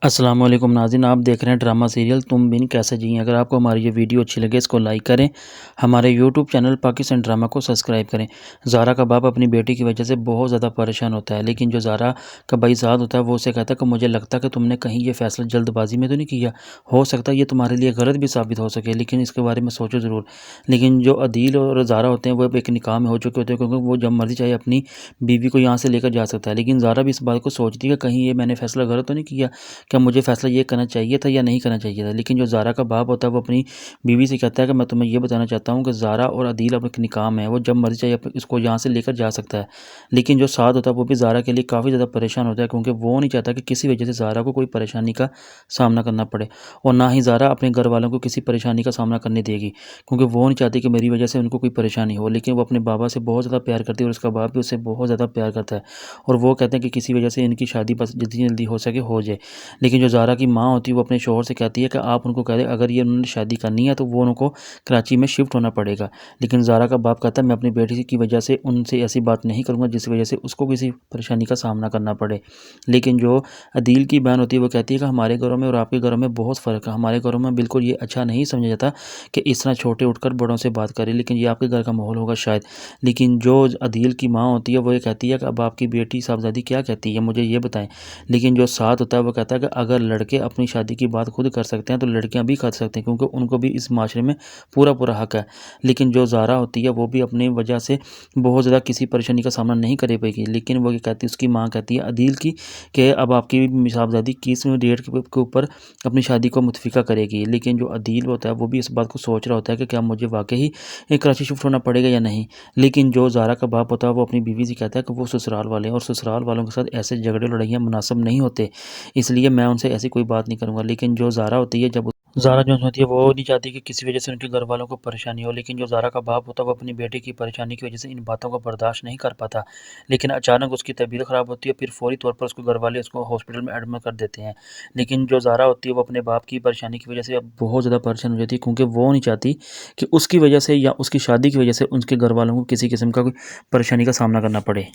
अस्सलाम वालेकुम नाज़रीन, आप देख रहे हैं ड्रामा सीरियल तुम बिन कैसे जिएं। अगर आपको हमारी ये वीडियो अच्छी लगे इसको लाइक करें, हमारे यूट्यूब चैनल पाकिस्तान ड्रामा को सब्सक्राइब करें। ज़ारा का बाप अपनी बेटी की वजह से बहुत ज़्यादा परेशान होता है, लेकिन जो ज़ारा का भाई साहब होता है वो उसे कहता है कि मुझे लगता है कि तुमने कहीं ये फ़ैसला जल्दबाजी में तो नहीं किया, हो सकता है ये तुम्हारे लिए गलत भी साबित हो सके, लेकिन इसके बारे में सोचो ज़रूर। लेकिन जो अदील और ज़ारा होते हैं वो अब एक निकाह में हो चुके होते हैं, क्योंकि वो जब मर्ज़ी चाहे अपनी बीवी को यहाँ से लेकर जा सकता है। लेकिन ज़ारा भी इस बात को सोचती है कि कहीं ये मैंने फ़ैसला गलत तो नहीं किया, क्या मुझे फ़ैसला ये करना चाहिए था या नहीं करना चाहिए था। लेकिन जो ज़ारा का बाप होता है वो अपनी बीवी से कहता है कि मैं तुम्हें ये बताना चाहता हूँ कि ज़ारा और अदील अब एक निकाह में है, वो जब मर्ज़ी चाहे इसको यहाँ से लेकर जा सकता है। लेकिन जो साद होता है वो भी ज़ारा के लिए काफ़ी ज़्यादा परेशान होता है, क्योंकि वो नहीं चाहता कि किसी वजह से ज़ारा को कोई परेशानी का सामना करना पड़े, और ना ही ज़ारा अपने घर वालों को किसी परेशानी का सामना करने देगी, क्योंकि वो नहीं चाहती कि मेरी वजह से उनको कोई परेशानी हो। लेकिन वो अपने बाबा से बहुत ज़्यादा प्यार करती है और उसका बाप भी उससे बहुत ज़्यादा प्यार करता है, और वो कहते हैं कि किसी वजह से इनकी शादी बस जितनी जल्दी हो सके हो जाए। लेकिन जो ज़ारा की माँ होती है वो अपने शौहर से कहती है कि आप उनको कह दें अगर ये उन्होंने शादी करनी है तो वो उनको कराची में शिफ्ट होना पड़ेगा। लेकिन ज़ारा का बाप कहता है मैं अपनी बेटी की वजह से उनसे ऐसी बात नहीं करूँगा जिस वजह से उसको किसी परेशानी का सामना करना पड़े। लेकिन जो अदील की बहन होती है वो कहती है कि हमारे घरों में और आपके घरों में बहुत फ़र्क है, हमारे घरों में बिल्कुल ये अच्छा नहीं समझा जाता कि इस तरह छोटे उठकर बड़ों से बात करें, लेकिन ये आपके घर का माहौल होगा शायद। लेकिन जो अदील की माँ होती है वो ये कहती है कि अब आपकी बेटी साहबजादी क्या कहती है मुझे ये बताएं। लेकिन जो साथ होता है वो कहता है कि अगर लड़के अपनी शादी की बात खुद कर सकते हैं तो लड़कियां भी कर सकते हैं, क्योंकि उनको भी इस माशरे में पूरा पूरा हक है। लेकिन जो ज़ारा होती है वो भी अपनी वजह से बहुत ज़्यादा किसी परेशानी का सामना नहीं कर पाएगी। लेकिन वो ये कहती है, उसकी माँ कहती है अदील की कि अब आपकी साहबजादी किस डेट के ऊपर अपनी शादी को मुतफिका करेगी। लेकिन जो अदील होता है वो भी इस बात को सोच रहा होता है कि क्या मुझे वाकई ही कराची शिफ्ट होना पड़ेगा या नहीं। लेकिन जो ज़ारा का बाप होता है वो अपनी बीवी से कहता है कि वो ससुराल वाले हैं और ससुराल वालों के साथ ऐसे झगड़े लड़ाइयाँ मुनासिब नहीं होते, इसलिए मैं उनसे ऐसी कोई बात नहीं करूँगा। लेकिन जो ज़ारा होती है जब ज़ारा जो होती है वो नहीं चाहती कि किसी वजह से उनके घर वालों को परेशानी हो। लेकिन जो ज़ारा का बाप होता है वो अपनी बेटे की परेशानी की वजह से इन बातों को बर्दाश्त नहीं कर पाता। लेकिन अचानक उसकी तबीयत ख़राब होती है, फिर फौरी तौर पर उसको घर वाले उसको हॉस्पिटल में एडमिट कर देते हैं। लेकिन जो ज़ारा होती है वो अपने बाप की परेशानी की वजह से अब बहुत ज़्यादा परेशान हो जाती है, क्योंकि वो नहीं चाहती कि उसकी वजह से या उसकी शादी की वजह से उनके घर वालों को किसी किस्म का कोई परेशानी का सामना करना पड़े।